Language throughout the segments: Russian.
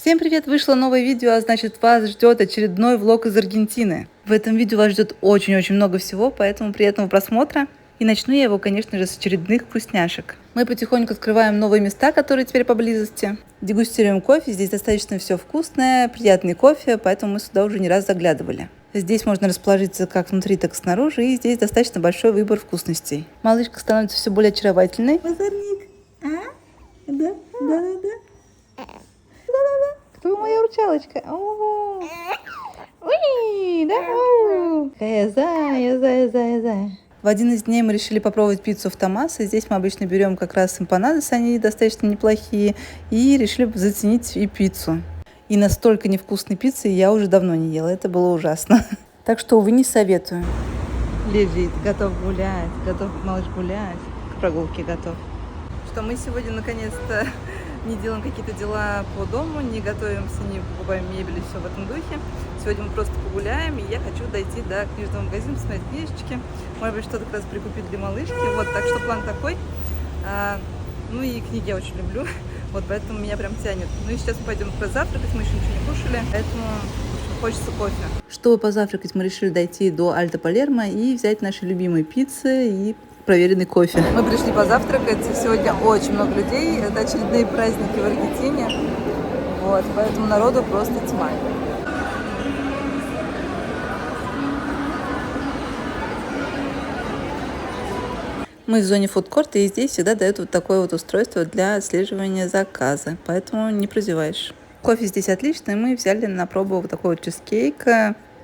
Всем привет! Вышло новое видео, а значит вас ждет очередной влог из Аргентины. В этом видео вас ждет очень-очень много всего, поэтому приятного просмотра. И начну я его, конечно же, с очередных вкусняшек. Мы потихоньку открываем новые места, которые теперь поблизости. Дегустируем кофе, здесь достаточно все вкусное, приятный кофе, поэтому мы сюда уже не раз заглядывали. Здесь можно расположиться как внутри, так и снаружи, и здесь достаточно большой выбор вкусностей. Малышка становится все более очаровательной. Озорник, а? Да. Кто моя ручалочка? Ой, да? Какая зая. В один из дней мы решили попробовать пиццу в Томасо. Здесь мы обычно берем как раз эмпанадос, они достаточно неплохие. И решили заценить и пиццу. И настолько невкусной пиццы я уже давно не ела. Это было ужасно. Так что, увы, не советую. Лежит, готов гулять, готов малыш гулять. К прогулке готов. Что мы сегодня наконец-то не делаем какие-то дела по дому, не готовимся, не покупаем мебель и все в этом духе. Сегодня мы просто погуляем, и я хочу дойти до книжного магазина, посмотреть книжечки, может быть, что-то как раз прикупить для малышки. Вот, так что план такой. Ну и книги я очень люблю, вот поэтому меня прям тянет. Ну и сейчас мы пойдем позавтракать, мы еще ничего не кушали, поэтому хочется кофе. Чтобы позавтракать, мы решили дойти до Альто Палермо и взять наши любимые пиццы и проверенный кофе. Мы пришли позавтракать. Сегодня очень много людей. Это очередные праздники в Аргентине. Вот, поэтому народу просто тьма. Мы в зоне фудкорта, и здесь всегда дают вот такое вот устройство для отслеживания заказа. Поэтому не прозеваешь. Кофе здесь отличный. Мы взяли на пробу вот такой вот чизкейк.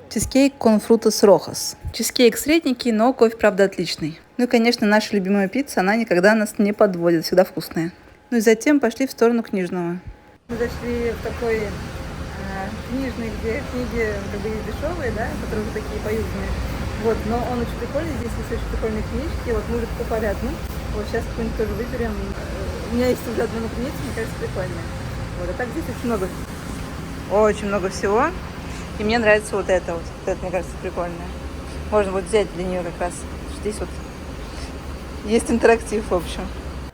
Чизкейк con frutas rojas. Чизкейк средненький, но кофе, правда, отличный. Ну и, конечно, наша любимая пицца, она никогда нас не подводит, всегда вкусная. Ну и затем пошли в сторону книжного. Мы зашли в такой книжный, где книги как бы есть дешевые, да, которые уже такие поюзанные. Вот, но он очень прикольный, здесь есть очень прикольные книжки. Вот мы уже покупали одну, вот сейчас какую-нибудь тоже выберем. У меня есть уже одна наконец, мне кажется, прикольная. Вот, а так здесь очень много всего. И мне нравится вот это, мне кажется, прикольное. Можно будет взять для нее как раз. Здесь вот есть интерактив, в общем.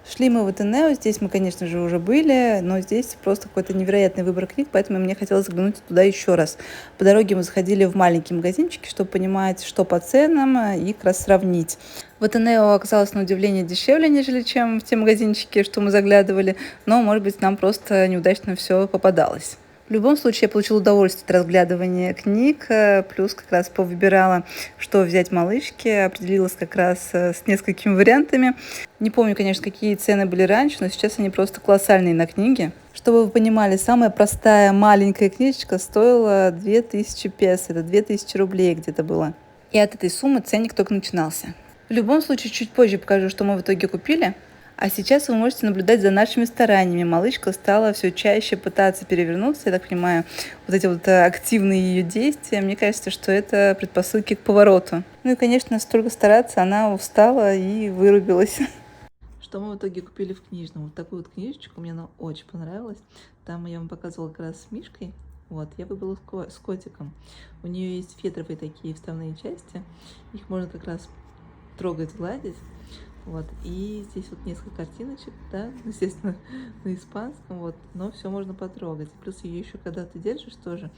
Шли мы в Атенео, здесь мы, конечно же, уже были, но здесь просто какой-то невероятный выбор книг, поэтому мне хотелось заглянуть туда еще раз. По дороге мы заходили в маленькие магазинчики, чтобы понимать, что по ценам, и как раз сравнить. В Атенео оказалось на удивление дешевле, нежели чем в те магазинчики, что мы заглядывали, но, может быть, нам просто неудачно все попадалось. В любом случае, я получила удовольствие от разглядывания книг, плюс как раз повыбирала, что взять малышке, определилась как раз с несколькими вариантами. Не помню, конечно, какие цены были раньше, но сейчас они просто колоссальные на книги. Чтобы вы понимали, самая простая маленькая книжечка стоила 2000 песо, это 2000 рублей где-то было. И от этой суммы ценник только начинался. В любом случае, чуть позже покажу, что мы в итоге купили. А сейчас вы можете наблюдать за нашими стараниями. Малышка стала все чаще пытаться перевернуться. Я так понимаю, вот эти вот активные ее действия, мне кажется, что это предпосылки к повороту. Ну и, конечно, столько стараться, она устала и вырубилась. Что мы в итоге купили в книжном? Вот такую вот книжечку, мне она очень понравилась. Там я вам показывала как раз с Мишкой. Вот, я выбрала с котиком. У нее есть фетровые такие вставные части. Их можно как раз трогать, гладить. Вот, и здесь вот несколько картиночек, да, естественно, на испанском, вот, но все можно потрогать. Плюс ее еще, когда ты держишь, тоже,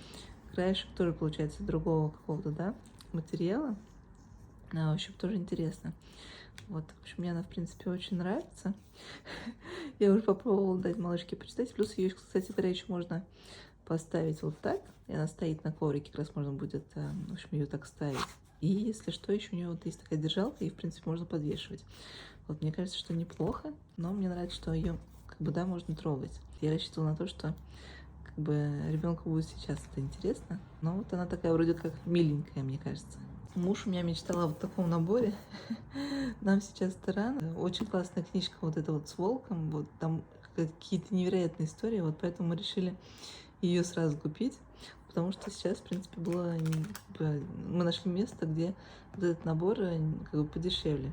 краешек тоже получается другого какого-то, да, материала. В общем, тоже интересно. Вот, в общем, мне она, в принципе, очень нравится. Я уже попробовала дать малышке почитать. Плюс ее, кстати говоря, еще можно поставить вот так. И она стоит на коврике, как раз можно будет, в общем, ее так ставить. И если что, еще у нее вот есть такая держалка, и, в принципе, можно подвешивать. Вот, мне кажется, что неплохо, но мне нравится, что ее, как бы, да, можно трогать. Я рассчитывала на то, что, как бы, ребенку будет сейчас это интересно. Но вот она такая вроде как миленькая, мне кажется. Муж у меня мечтал о вот таком наборе. Нам сейчас рано. Очень классная книжка вот эта вот с волком. Вот там какие-то невероятные истории, вот поэтому мы решили ее сразу купить. Потому что сейчас, в принципе, мы нашли место, где вот этот набор как бы подешевле.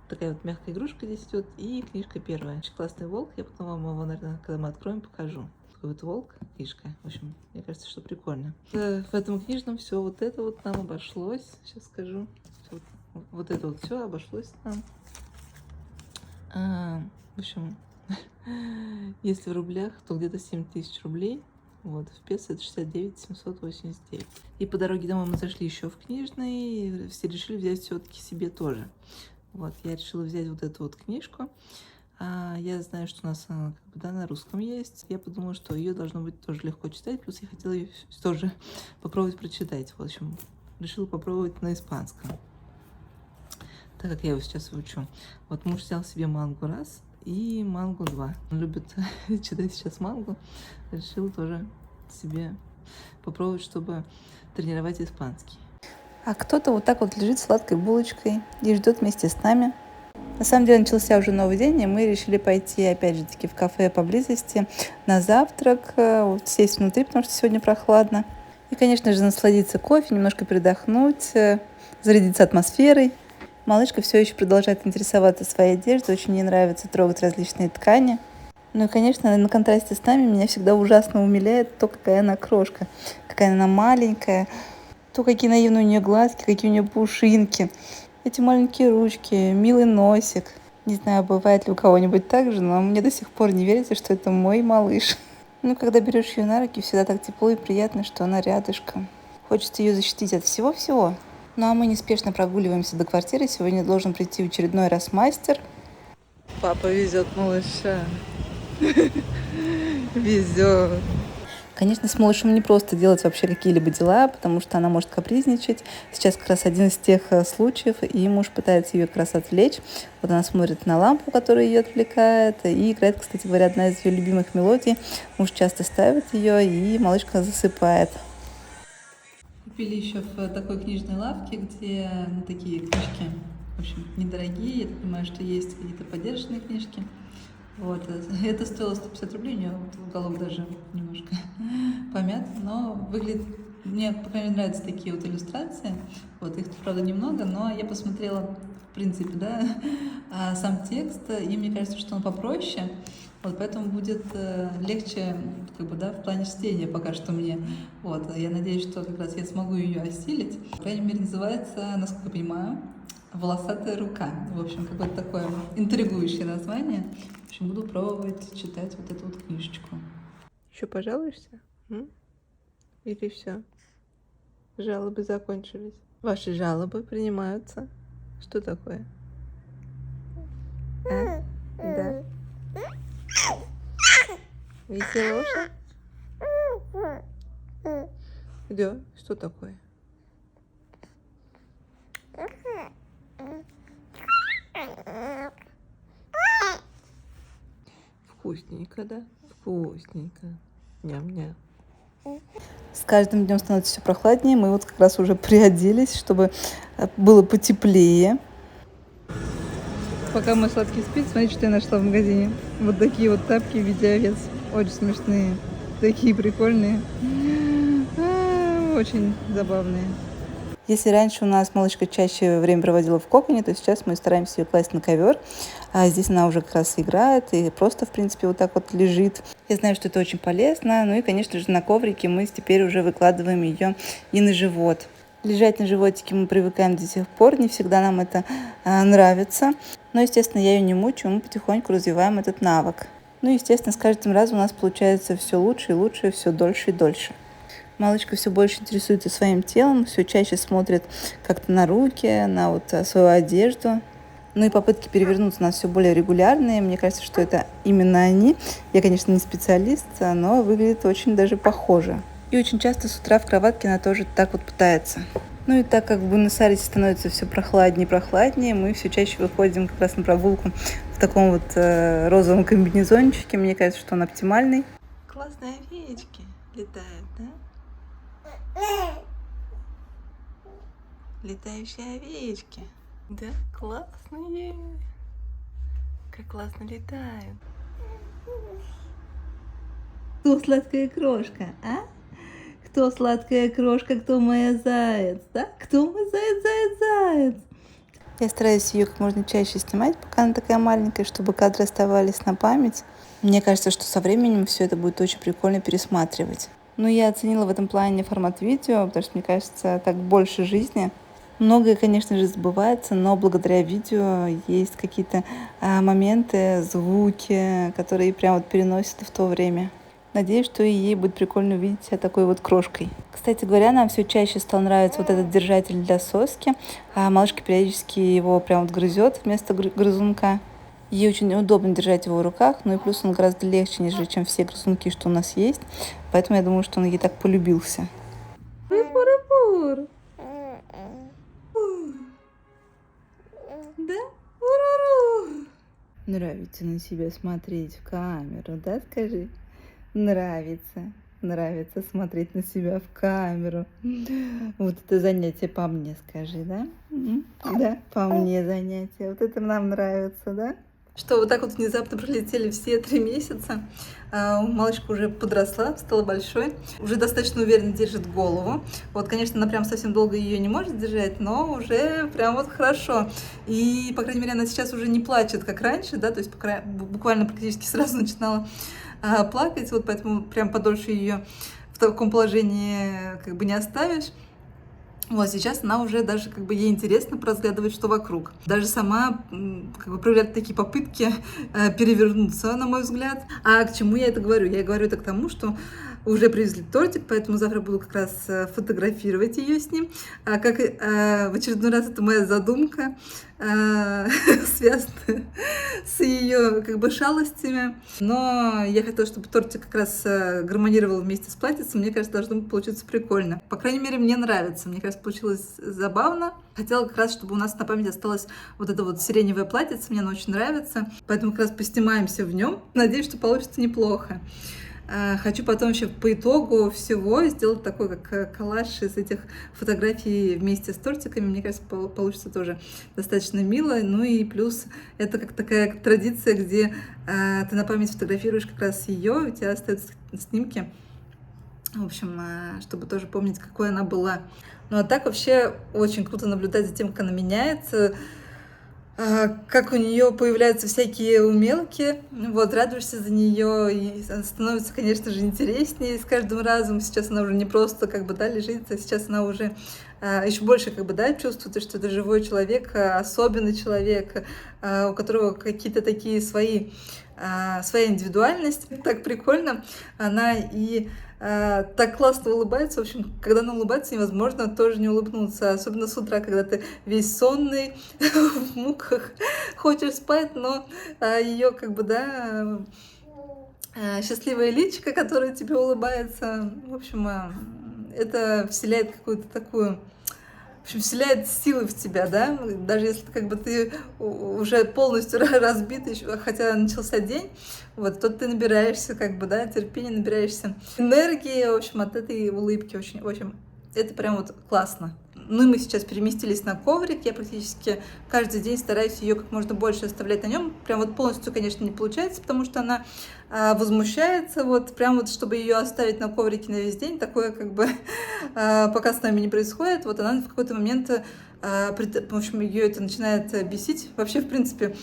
Такая вот мягкая игрушка здесь идет и книжка первая. Очень классный волк. Я потом вам его, наверное, когда мы откроем, покажу. Такой вот волк, книжка. В общем, мне кажется, что прикольно. В этом книжном все вот это вот нам обошлось. Сейчас скажу. Вот это вот все обошлось нам. В общем, если в рублях, то где-то 7000 рублей. Вот, в песо это 69 789. И по дороге домой мы зашли еще в книжный, и все решили взять все-таки себе тоже. Вот, я решила взять вот эту вот книжку. Я знаю, что у нас она как бы, да, на русском есть. Я подумала, что ее должно быть тоже легко читать. Плюс я хотела ее тоже попробовать прочитать. В общем, решила попробовать на испанском, так как я его сейчас учу. Вот муж взял себе мангу раз и мангу 2. Он любит читать сейчас мангу. Решил тоже себе попробовать, чтобы тренировать испанский. А кто-то вот так вот лежит с сладкой булочкой и ждет вместе с нами. На самом деле начался уже новый день, и мы решили пойти, опять же таки, в кафе поблизости на завтрак, вот, сесть внутри, потому что сегодня прохладно. И, конечно же, насладиться кофе, немножко передохнуть, зарядиться атмосферой. Малышка все еще продолжает интересоваться своей одеждой, очень ей нравится трогать различные ткани. Ну и, конечно, на контрасте с нами меня всегда ужасно умиляет то, какая она крошка, какая она маленькая, то, какие наивные у нее глазки, какие у нее пушинки. Эти маленькие ручки, милый носик. Не знаю, бывает ли у кого-нибудь так же, но мне до сих пор не верится, что это мой малыш. Ну, когда берешь ее на руки, всегда так тепло и приятно, что она рядышком. Хочется ее защитить от всего-всего. Ну, а мы неспешно прогуливаемся до квартиры. Сегодня должен прийти в очередной раз мастер. Папа везет малыша. Везет. Конечно, с малышом не просто делать вообще какие-либо дела, потому что она может капризничать. Сейчас как раз один из тех случаев, и муж пытается ее как раз отвлечь. Вот она смотрит на лампу, которая ее отвлекает, и играет, кстати говоря, одна из ее любимых мелодий. Муж часто ставит ее, и малышка засыпает. Купили еще в такой книжной лавке, где такие книжки, в общем, недорогие. Я так понимаю, что есть какие-то подержанные книжки. Вот, это стоило 150 рублей, у нее вот уголок даже немножко помят, но выглядит, мне, по крайней мере, нравятся такие вот иллюстрации, вот, их, правда, немного, но я посмотрела, в принципе, да, сам текст, и мне кажется, что он попроще, вот, поэтому будет легче, как бы, да, в плане чтения пока что мне, вот, я надеюсь, что как раз я смогу ее осилить, по крайней мере, называется, насколько я понимаю, «Волосатая рука». В общем, какое-то такое интригующее название. В общем, буду пробовать читать вот эту вот книжечку. Еще пожалуешься? Или все? Жалобы закончились? Ваши жалобы принимаются? Что такое? А? Да? Веселуша? Да? Что такое? Вкусненько, да? Вкусненько. Ням-ням. С каждым днем становится все прохладнее. Мы вот как раз уже приоделись, чтобы было потеплее. Пока мой сладкий спит, смотрите, что я нашла в магазине. Вот такие вот тапки в виде овец. Очень смешные. Такие прикольные. Очень забавные. Если раньше у нас малышка чаще время проводила в коконе, то сейчас мы стараемся ее класть на ковер. А здесь она уже как раз играет и просто, в принципе, вот так вот лежит. Я знаю, что это очень полезно. Ну и, конечно же, на коврике мы теперь уже выкладываем ее и на живот. Лежать на животике мы привыкаем до сих пор. Не всегда нам это нравится. Но, естественно, я ее не мучаю. Мы потихоньку развиваем этот навык. Ну, естественно, с каждым разом у нас получается все лучше и лучше, все дольше и дольше. Малышка все больше интересуется своим телом, все чаще смотрит как-то на руки, на вот свою одежду. Ну и попытки перевернуться у нас все более регулярные. Мне кажется, что это именно они. Я, конечно, не специалист, но выглядит очень даже похоже. И очень часто с утра в кроватке она тоже так вот пытается. Ну и так как в Буэнос-Айресе становится все прохладнее и прохладнее, мы все чаще выходим как раз на прогулку в таком вот розовом комбинезончике. Мне кажется, что он оптимальный. Классные овечки летают, да? Летающие овечки. Да, классные. Как классно летают. Кто сладкая крошка, а? Кто сладкая крошка, кто моя заяц, да? Кто мой заяц, заяц, заяц? Я стараюсь ее как можно чаще снимать, пока она такая маленькая, чтобы кадры оставались на память. Мне кажется, что со временем все это будет очень прикольно пересматривать. Но я оценила в этом плане формат видео, потому что, мне кажется, так больше жизни. Многое, конечно же, забывается, но благодаря видео есть какие-то моменты, звуки, которые прям вот переносят в то время. Надеюсь, что и ей будет прикольно увидеть себя такой вот крошкой. Кстати говоря, нам все чаще стал нравиться вот этот держатель для соски. А малышка периодически его прям вот грызет вместо грызунка. Ей очень удобно держать его в руках, ну и плюс он гораздо легче, нежели чем все грызунки, что у нас есть. Поэтому я думаю, что он ей так полюбился. Да? Нравится на себя смотреть в камеру, да, скажи? Нравится. Нравится смотреть на себя в камеру. Вот это занятие по мне, скажи, да? Да, по мне занятие. Вот это нам нравится, да? Что вот так вот внезапно пролетели все 3 месяца. Малышка уже подросла, стала большой, уже достаточно уверенно держит голову. Вот, конечно, она прям совсем долго ее не может держать, но уже прям вот хорошо. И, по крайней мере, она сейчас уже не плачет, как раньше, да, то есть буквально практически сразу начинала плакать, вот поэтому прям подольше ее в таком положении как бы не оставишь. Вот сейчас она уже даже как бы ей интересно поразглядывать, что вокруг. Даже сама как бы проявляет такие попытки перевернуться, на мой взгляд. А к чему я это говорю? Я говорю это к тому, что уже привезли тортик, поэтому завтра буду как раз фотографировать ее с ним. Как в очередной раз это моя задумка, связанная с ее как бы шалостями. Но я хотела, чтобы тортик как раз гармонировал вместе с платьицем. Мне кажется, должно получиться прикольно. По крайней мере, мне нравится. Мне кажется, получилось забавно. Хотела как раз, чтобы у нас на память осталось вот это вот сиреневое платьице. Мне оно очень нравится. Поэтому как раз поснимаемся в нем. Надеюсь, что получится неплохо. Хочу потом еще по итогу всего сделать такой как коллаж из этих фотографий вместе с тортиками. Мне кажется, получится тоже достаточно мило. Ну и плюс это как такая традиция, где ты на память фотографируешь как раз ее, у тебя остаются снимки. В общем, чтобы тоже помнить, какой она была. Ну а так вообще очень круто наблюдать за тем, как она меняется, как у нее появляются всякие умелки, вот, радуешься за нее, и становится, конечно же, интереснее с каждым разом. Сейчас она уже не просто, как бы, да, лежит, а сейчас она уже еще больше, как бы, да, чувствует, что это живой человек, особенный человек, у которого какие-то такие своя индивидуальность. Так прикольно. Она и так классно улыбается. В общем, когда она улыбается, невозможно тоже не улыбнуться. Особенно с утра, когда ты весь сонный, в муках, хочешь спать, но ее как бы, да, счастливое личико, которое тебе улыбается. В общем, это вселяет какую-то такую... В общем, вселяет силы в тебя, да, даже если как бы ты уже полностью разбит, еще, хотя начался день, вот, то ты набираешься, как бы, да, терпения, набираешься энергии, в общем, от этой улыбки, очень, в общем, это прям вот классно. Ну и мы сейчас переместились на коврик, я практически каждый день стараюсь ее как можно больше оставлять на нем, прям вот полностью, конечно, не получается, потому что она возмущается, вот прям вот, чтобы ее оставить на коврике на весь день, такое как бы пока с нами не происходит, вот она в какой-то момент, в общем, ее это начинает бесить, вообще, в принципе,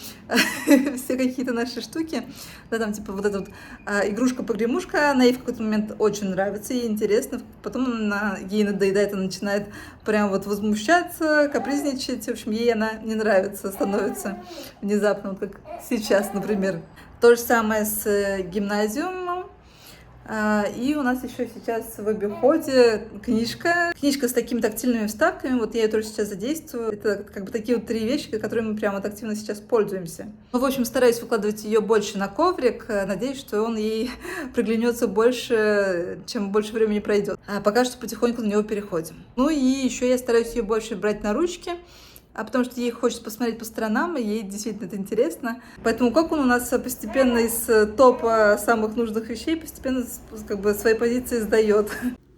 все какие-то наши штуки, да, там, типа, вот эта вот игрушка-погремушка, она ей в какой-то момент очень нравится, ей интересно, потом ей надоедает, она начинает прям вот возмущаться, капризничать, в общем, ей она не нравится, становится внезапно, вот как сейчас, например. То же самое с гимназиумом. И у нас еще сейчас в обиходе книжка с такими тактильными вставками, вот я ее тоже сейчас задействую. Это как бы такие вот 3 вещи, которыми мы прям вот активно сейчас пользуемся. Ну, в общем, стараюсь выкладывать ее больше на коврик, надеюсь, что он ей приглянется больше, чем больше времени пройдет. А пока что потихоньку на него переходим. Ну и еще я стараюсь ее больше брать на ручки, потому что ей хочется посмотреть по сторонам, и ей действительно это интересно. Поэтому как он у нас постепенно из топа самых нужных вещей постепенно как бы свои позиции сдает.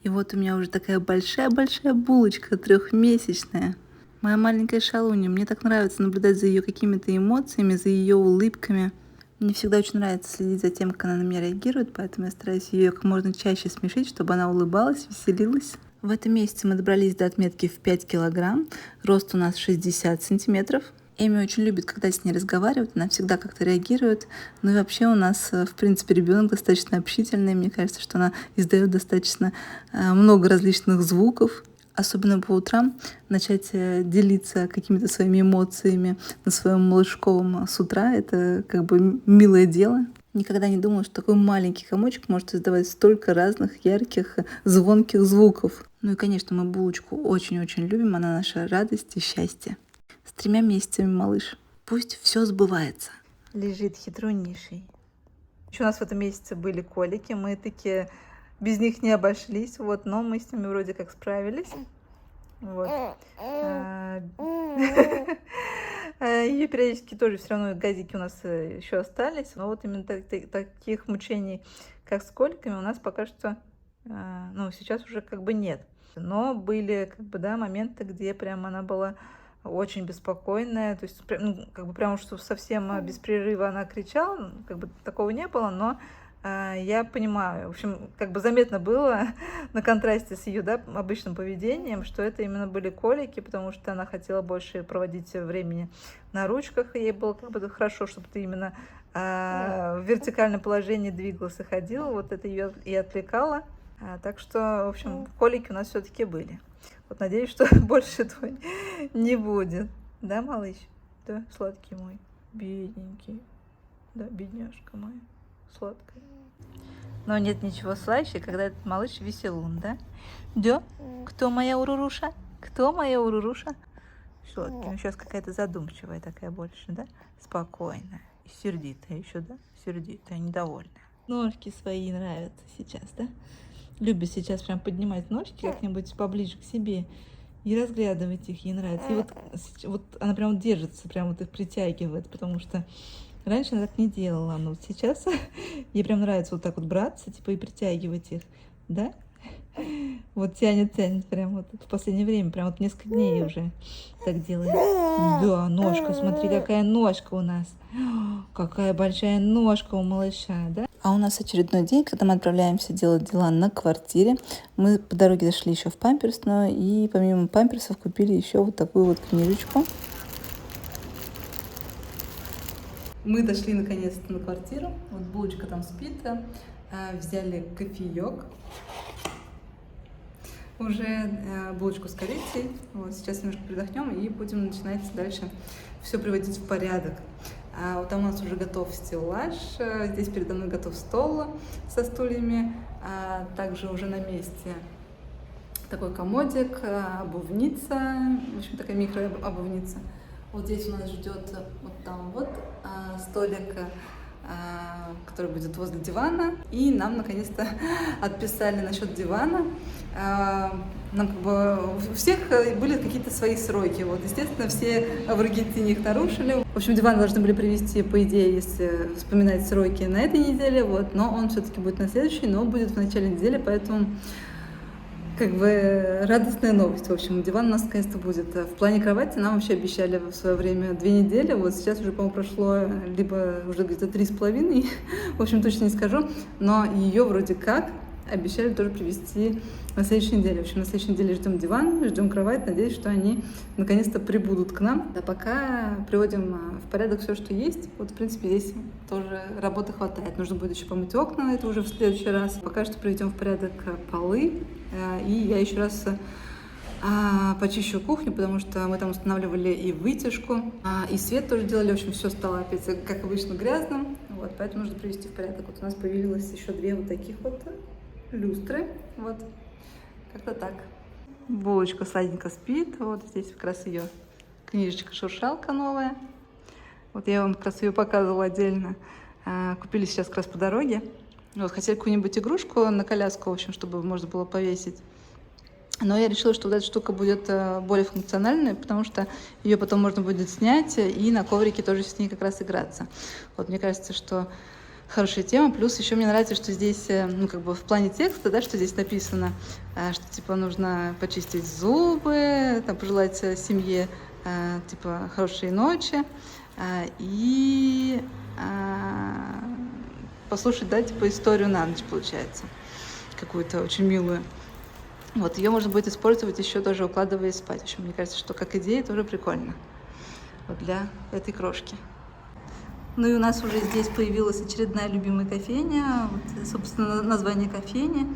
И вот у меня уже такая большая-большая булочка 3-месячная. Моя маленькая шалунья. Мне так нравится наблюдать за ее какими-то эмоциями, за ее улыбками. Мне всегда очень нравится следить за тем, как она на меня реагирует, поэтому я стараюсь ее как можно чаще смешить, чтобы она улыбалась, веселилась. В этом месяце мы добрались до отметки в 5 килограмм. Рост у нас 60 сантиметров. Эми очень любит, когда с ней разговаривают, она всегда как-то реагирует. Ну и вообще у нас, в принципе, ребенок достаточно общительный. Мне кажется, что она издает достаточно много различных звуков. Особенно по утрам начать делиться какими-то своими эмоциями на своем малышковом с утра. Это как бы милое дело. Никогда не думала, что такой маленький комочек может издавать столько разных ярких, звонких звуков. Ну и, конечно, мы булочку очень-очень любим. Она наша радость и счастье. С 3 месяцами малыш. Пусть все сбывается. Лежит хитрунейший. Еще у нас в этом месяце были колики. Мы такие без них не обошлись. Вот, но мы с ними вроде как справились. Вот. Ее периодически тоже все равно газики у нас еще остались. Но вот именно таких мучений, как с коликами, у нас пока что, ну, сейчас уже как бы нет. Но были, как бы, да, моменты, где прям она была очень беспокойная. То есть, ну, как бы прям, что совсем без прерыва она кричала, как бы такого не было, но я понимаю, в общем, как бы заметно было на контрасте с ее, да, обычным поведением, что это именно были колики, потому что она хотела больше проводить времени на ручках, и ей было как бы хорошо, чтобы ты именно в вертикальном положении двигалась и ходила, вот это ее и отвлекало. Так что, в общем, колики у нас все-таки были. Вот надеюсь, что больше этого не будет. Да, малыш? Да, сладкий мой, бедненький. Да, бедняжка моя, сладкая. Но нет ничего слаще, когда этот малыш веселун, да? Да? Кто моя уруруша? Кто моя уруруша? Сладкий. Ну, сейчас какая-то задумчивая такая больше, да? Спокойная. И сердитая еще, да? Сердитая, недовольная. Ножки свои нравятся сейчас, да? Любит сейчас прям поднимать ножки как-нибудь поближе к себе и разглядывать их, ей нравится. И вот она прям держится, прям вот их притягивает, потому что раньше она так не делала, но вот сейчас ей прям нравится вот так вот браться, типа, и притягивать их, да? Вот тянет прям вот в последнее время, прям вот несколько дней уже так делает. Да, ножка, смотри, какая ножка у нас. Какая большая ножка у малыша, да? А у нас очередной день, когда мы отправляемся делать дела на квартире. Мы по дороге зашли еще в памперсную, и помимо памперсов купили еще вот такую вот книжечку. Мы дошли наконец-то на квартиру. Вот булочка там спит. Взяли кофеек. Уже булочку с корицей. Вот сейчас немножко передохнем и будем начинать дальше все приводить в порядок. Вот там у нас уже готов стеллаж. Здесь передо мной готов стол со стульями. Также уже на месте такой комодик, обувница. В общем, такая микрообувница. Вот здесь у нас ждет вот там вот столик, который будет возле дивана. И нам наконец-то отписали насчет дивана. Нам как бы у всех были какие-то свои сроки. Вот, естественно, все в Аргентине их нарушили. В общем, диван должны были привезти, по идее, если вспоминать сроки, на этой неделе. Вот, но он все-таки будет на следующей, но будет в начале недели, поэтому как бы радостная новость. В общем, диван у нас наконец-то будет. В плане кровати нам вообще обещали в свое время 2 недели. Вот сейчас уже, по-моему, прошло либо уже где-то 3,5. В общем, точно не скажу. Но ее вроде как обещали тоже привезти на следующей неделе. В общем, на следующей неделе ждем диван, ждем кровать. Надеюсь, что они наконец-то прибудут к нам. А пока приводим в порядок все, что есть. Вот, в принципе, здесь тоже работы хватает. Нужно будет еще помыть окна, это уже в следующий раз. Пока что приведем в порядок полы. И я еще раз почищу кухню, потому что мы там устанавливали и вытяжку, и свет тоже делали. В общем, все стало опять, как обычно, грязным. Вот, поэтому нужно привести в порядок. Вот у нас появилось еще 2 вот таких вот люстры. Вот, как-то так. Булочка сладенько спит. Вот здесь как раз ее книжечка-шуршалка новая. Вот я вам как раз ее показывала отдельно. Купили сейчас как раз по дороге. Вот, хотели какую-нибудь игрушку на коляску, в общем, чтобы можно было повесить. Но я решила, что вот эта штука будет более функциональной, потому что ее потом можно будет снять и на коврике тоже с ней как раз играться. Вот, мне кажется, что хорошая тема. Плюс еще мне нравится, что здесь, ну, как бы в плане текста, да, что здесь написано, что, типа, нужно почистить зубы, там, пожелать семье, типа, хорошей ночи и послушать, да, типа, историю на ночь, получается, какую-то очень милую. Вот, ее можно будет использовать еще тоже укладываясь спать. В общем, мне кажется, что как идея тоже прикольно. Вот для этой крошки. Ну и у нас уже здесь появилась очередная любимая кофейня. Вот, собственно, название кофейни.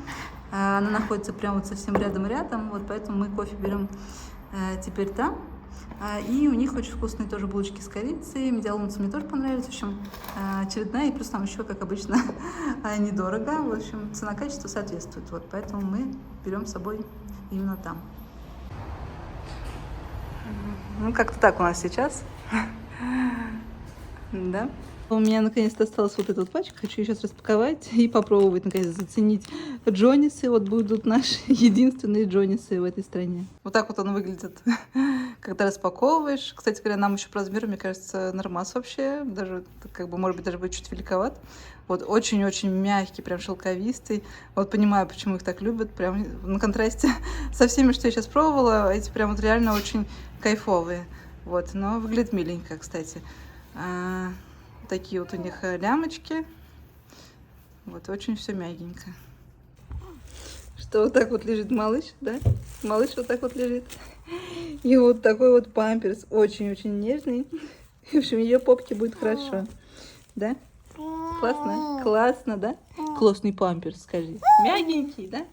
Она находится прямо вот совсем рядом. Вот поэтому мы кофе берем теперь там. И у них очень вкусные тоже булочки с корицей. Медиалунцы мне тоже понравились. В общем, очередная. И плюс там еще, как обычно, недорого. В общем, цена-качество соответствует. Вот, поэтому мы берем с собой именно там. Ну, как-то так у нас сейчас. Да. У меня наконец-то осталась вот эта вот пачка. Хочу ее сейчас распаковать и попробовать, наконец, заценить Джоннисы. Вот будут наши единственные Джоннисы в этой стране. Вот так вот он выглядит, когда распаковываешь. Кстати говоря, нам еще по размеру, мне кажется, нормас вообще. Даже, как бы, может быть, даже будет чуть великоват. Вот очень-очень мягкий, прям шелковистый. Вот понимаю, почему их так любят. Прям на контрасте со всеми, что я сейчас пробовала. Эти прям вот реально очень кайфовые. Вот, но выглядит миленько, кстати. Такие вот у них лямочки. Вот, очень все мягенько. Что вот так вот лежит малыш, да? Малыш вот так вот лежит. И вот такой вот памперс. Очень-очень нежный. В общем, ее попке будет хорошо. Да? Классно? Классно, да? Классный памперс, скажи. Мягенький, да?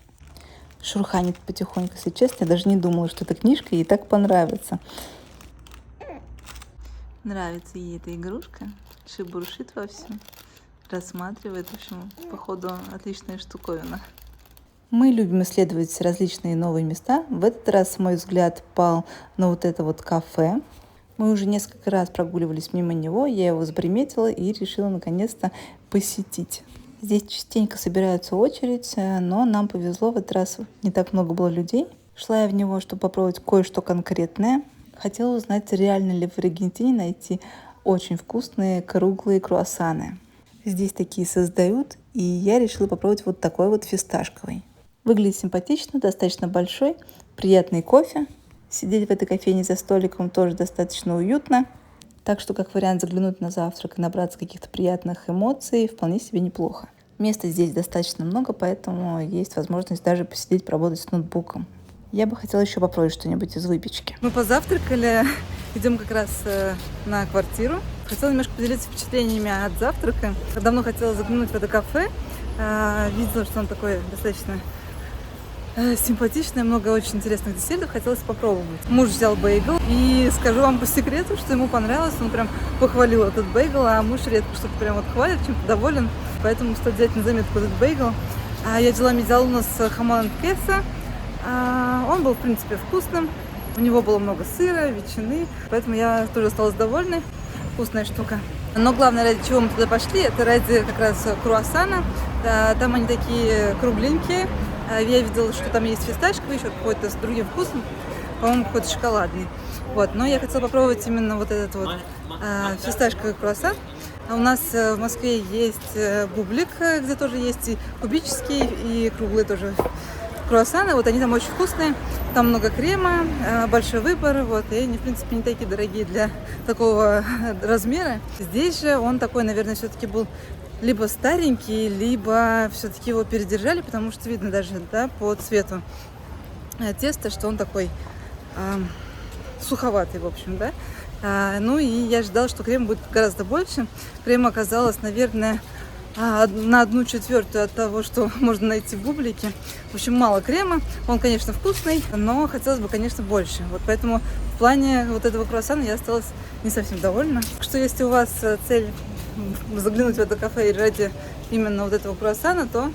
Шурханит потихоньку, если честно. Я даже не думала, что эта книжка ей так понравится. Нравится ей эта игрушка. Шебуршит во всем, рассматривает. В общем, походу, отличная штуковина. Мы любим исследовать различные новые места. В этот раз мой взгляд пал на вот это вот кафе. Мы уже несколько раз прогуливались мимо него, я его заприметила и решила наконец-то посетить. Здесь частенько собираются очередь, но нам повезло, в этот раз не так много было людей. Шла я в него, чтобы попробовать кое-что конкретное. Хотела узнать, реально ли в Аргентине найти очень вкусные круглые круассаны. Здесь такие создают, и я решила попробовать вот такой вот фисташковый. Выглядит симпатично, достаточно большой, приятный кофе. Сидеть в этой кофейне за столиком тоже достаточно уютно. Так что, как вариант, заглянуть на завтрак и набраться каких-то приятных эмоций вполне себе неплохо. Места здесь достаточно много, поэтому есть возможность даже посидеть, поработать с ноутбуком. Я бы хотела еще попробовать что-нибудь из выпечки. Мы позавтракали, идем как раз на квартиру. Хотела немножко поделиться впечатлениями от завтрака. Давно хотела заглянуть в это кафе. Видела, что он такой достаточно симпатичный, много очень интересных десертов. Хотелось попробовать. Муж взял бейгл. И скажу вам по секрету, что ему понравилось. Он прям похвалил этот бейгл, а муж редко что-то прям вот хвалит, чем-то доволен. Поэтому стоит взять на заметку этот бейгл. Я взяла медиалуна с хамон кесо. Он был, в принципе, вкусным. У него было много сыра, ветчины, поэтому я тоже осталась довольной. Вкусная штука. Но главное, ради чего мы туда пошли, это ради как раз круассана. Там они такие кругленькие. Я видела, что там есть фисташковый, еще какой-то с другим вкусом. По-моему, какой-то шоколадный. Вот. Но я хотела попробовать именно вот этот вот фисташковый круассан. У нас в Москве есть бублик, где тоже есть и кубический, и круглый тоже круассаны. Вот они там очень вкусные. Там много крема, большой выбор. Вот. И они, в принципе, не такие дорогие для такого размера. Здесь же он такой, наверное, все-таки был либо старенький, либо все-таки его передержали, потому что видно даже, да, по цвету теста, что он такой суховатый, в общем, да. Ну и я ожидала, что крема будет гораздо больше. Крема оказалось, наверное, на 1/4 от того, что можно найти в бублике. В общем, мало крема. Он, конечно, вкусный, но хотелось бы, конечно, больше. Вот поэтому в плане вот этого круассана я осталась не совсем довольна. Так что если у вас цель заглянуть в это кафе ради именно вот этого круассана, то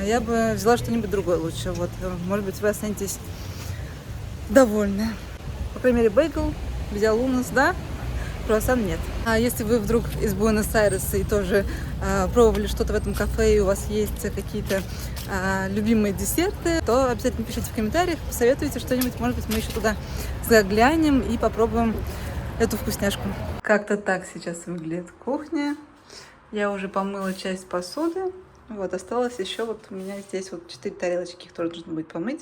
я бы взяла что-нибудь другое лучше. Вот, может быть, вы останетесь довольны. По крайней мере, бейгл, медиалунас, да, круассан нет. А если вы вдруг из Буэнос-Айреса и тоже пробовали что-то в этом кафе, и у вас есть какие-то любимые десерты, то обязательно пишите в комментариях, посоветуйте что-нибудь. Может быть, мы еще туда заглянем и попробуем эту вкусняшку. Как-то так сейчас выглядит кухня. Я уже помыла часть посуды. Вот, осталось еще вот у меня здесь вот 4 тарелочки, их тоже нужно будет помыть.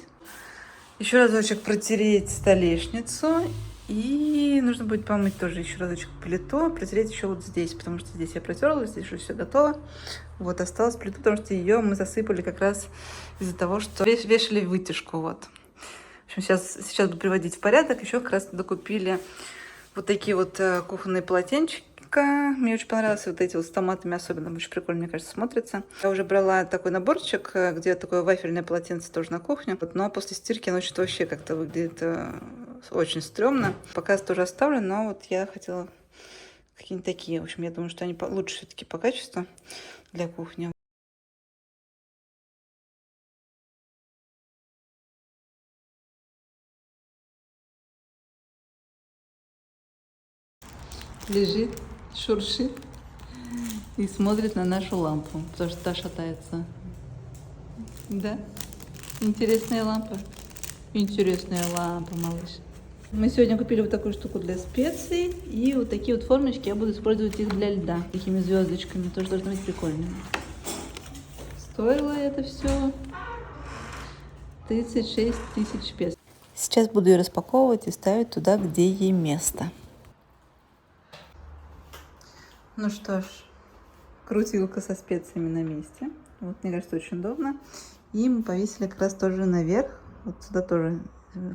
Еще разочек протереть столешницу. И нужно будет помыть тоже еще разочек плиту, протереть еще вот здесь, потому что здесь я протерла, здесь уже все готово. Вот осталась плиту, потому что ее мы засыпали как раз из-за того, что вешали вытяжку. Вот. В общем, сейчас буду приводить в порядок. Еще как раз докупили вот такие вот кухонные полотенчики. Мне очень понравилось, вот эти вот с томатами особенно, очень прикольно, мне кажется, смотрится. Я уже брала такой наборчик, где такое вафельное полотенце тоже на кухню, но после стирки оно что-то вообще как-то выглядит очень стрёмно. Пока тоже оставлю, но вот я хотела какие-нибудь такие. В общем, я думаю, что они лучше все-таки по качеству для кухни. Лежит, шуршит и смотрит на нашу лампу, потому что та шатается. Да? Интересная лампа. Интересная лампа, малыш. Мы сегодня купили вот такую штуку для специй. И вот такие вот формочки. Я буду использовать их для льда. Такими звездочками. Тоже должны быть прикольными. Стоило это все 36 тысяч песо. Сейчас буду ее распаковывать и ставить туда, где ей место. Ну что ж, крутилка со специями на месте. Вот, мне кажется, очень удобно. И мы повесили как раз тоже наверх. Вот сюда тоже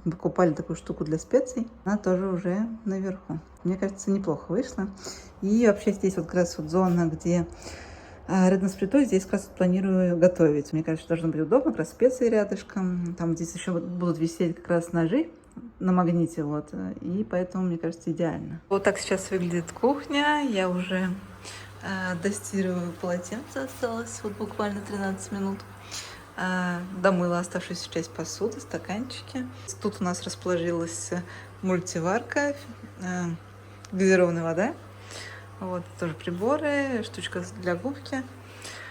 покупали такую штуку для специй. Она тоже уже наверху. Мне кажется, неплохо вышло. И вообще здесь вот как раз вот зона, где рядом с плитой, здесь как раз планирую готовить. Мне кажется, должно быть удобно, как раз специи рядышком. Там здесь еще будут висеть как раз ножи на магните, вот. И поэтому, мне кажется, идеально. Вот так сейчас выглядит кухня. Я уже достирываю полотенце. Осталось вот буквально 13 минут. Домыла оставшуюся часть посуды, стаканчики. Тут у нас расположилась мультиварка, газированная вода. Вот тоже приборы, штучка для губки.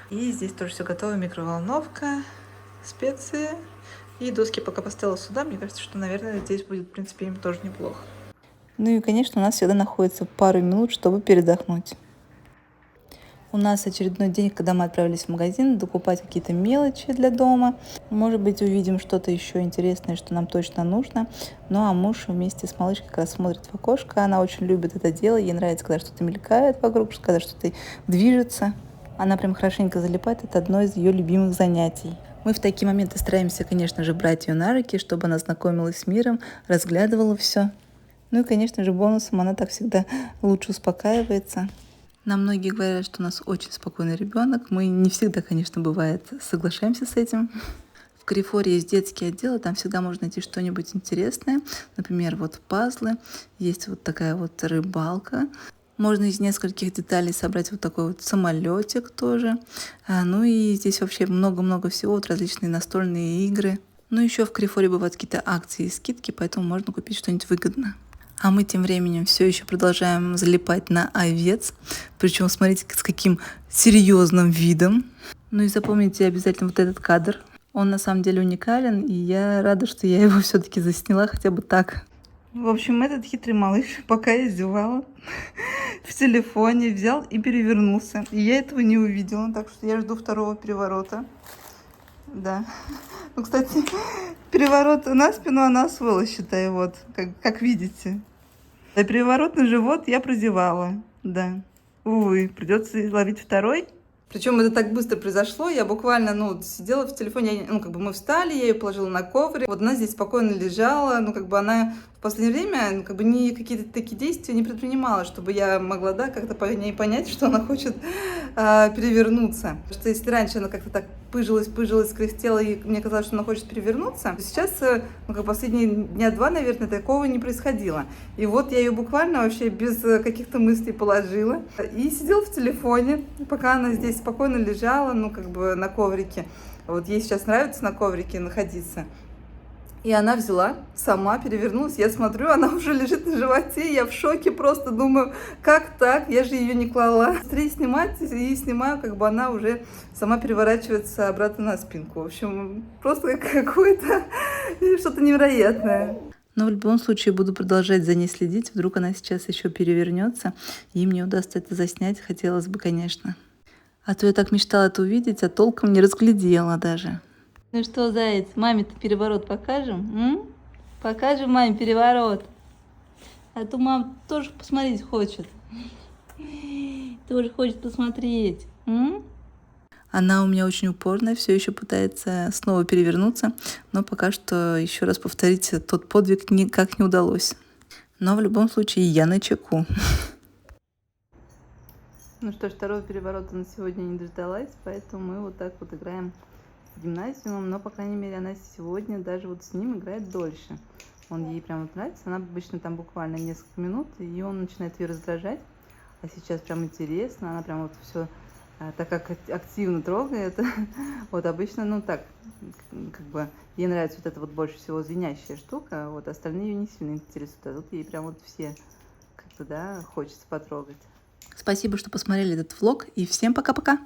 И здесь тоже все готово, микроволновка, специи. И доски пока поставила сюда. Мне кажется, что, наверное, здесь будет, в принципе, им тоже неплохо. Ну и, конечно, у нас всегда находится пару минут, чтобы передохнуть. У нас очередной день, когда мы отправились в магазин докупать какие-то мелочи для дома. Может быть, увидим что-то еще интересное, что нам точно нужно. Ну а муж вместе с малышкой как раз смотрит в окошко. Она очень любит это дело. Ей нравится, когда что-то мелькает вокруг, когда что-то движется. Она прям хорошенько залипает. Это одно из ее любимых занятий. Мы в такие моменты стараемся, конечно же, брать ее на руки, чтобы она знакомилась с миром, разглядывала все. Ну и, конечно же, бонусом она так всегда лучше успокаивается. Нам многие говорят, что у нас очень спокойный ребенок. Мы не всегда, конечно, бывает, соглашаемся с этим. В Карифоре есть детский отдел, и там всегда можно найти что-нибудь интересное. Например, вот пазлы, есть вот такая вот рыбалка. Можно из нескольких деталей собрать вот такой вот самолетик тоже. Ну и здесь вообще много-много всего, вот различные настольные игры. Ну еще в Карифоре бывают какие-то акции и скидки, поэтому можно купить что-нибудь выгодно. А мы тем временем все еще продолжаем залипать на овец. Причем смотрите, с каким серьезным видом. Ну и запомните обязательно вот этот кадр. Он на самом деле уникален, и я рада, что я его все-таки засняла хотя бы так. В общем, этот хитрый малыш, пока я издевала, в телефоне взял и перевернулся. И я этого не увидела, так что я жду второго переворота. Да. Ну, кстати, переворот на спину она освоила, считай, вот, как видите. А переворот на живот я прозевала, да. Увы, придется ловить второй. Причем это так быстро произошло, я буквально, сидела в телефоне, мы встали, я ее положила на коврик, вот она здесь спокойно лежала, она в последнее время, ни какие-то такие действия не предпринимала, чтобы я могла, как-то по ней понять, что она хочет перевернуться. Потому что если раньше она как-то так пыжилась, кряхтела, и мне казалось, что она хочет перевернуться, то сейчас, последние дня два, наверное, такого не происходило. И вот я ее буквально вообще без каких-то мыслей положила и сидела в телефоне, пока она здесь спокойно лежала, на коврике. Вот ей сейчас нравится на коврике находиться. И она взяла, сама перевернулась. Я смотрю, она уже лежит на животе. Я в шоке, просто думаю, как так? Я же ее не клала. Быстрее снимать, и снимаю, она уже сама переворачивается обратно на спинку. В общем, просто какое-то что-то невероятное. Но в любом случае буду продолжать за ней следить. Вдруг она сейчас еще перевернется, и мне удастся это заснять. Хотелось бы, конечно. А то я так мечтала это увидеть, а толком не разглядела даже. Ну что, заяц, маме-то переворот покажем? Покажем маме переворот. А то мама тоже посмотреть хочет. Тоже хочет посмотреть. Она у меня очень упорная, все еще пытается снова перевернуться, но пока что, еще раз повторить, тот подвиг никак не удалось. Но в любом случае я начеку. Ну что ж, второго переворота на сегодня не дождалась, поэтому мы вот так вот играем с гимназиумом, но, по крайней мере, она сегодня даже вот с ним играет дольше. Он ей прям вот нравится. Она обычно там буквально несколько минут, и он начинает ее раздражать. А сейчас прям интересно, она прям вот все так как активно трогает. Вот обычно, ну так, как бы ей нравится вот эта вот больше всего звенящая штука, вот остальные ее не сильно интересуют, а тут ей прям вот все как-то, да, хочется потрогать. Спасибо, что посмотрели этот влог, и всем пока-пока!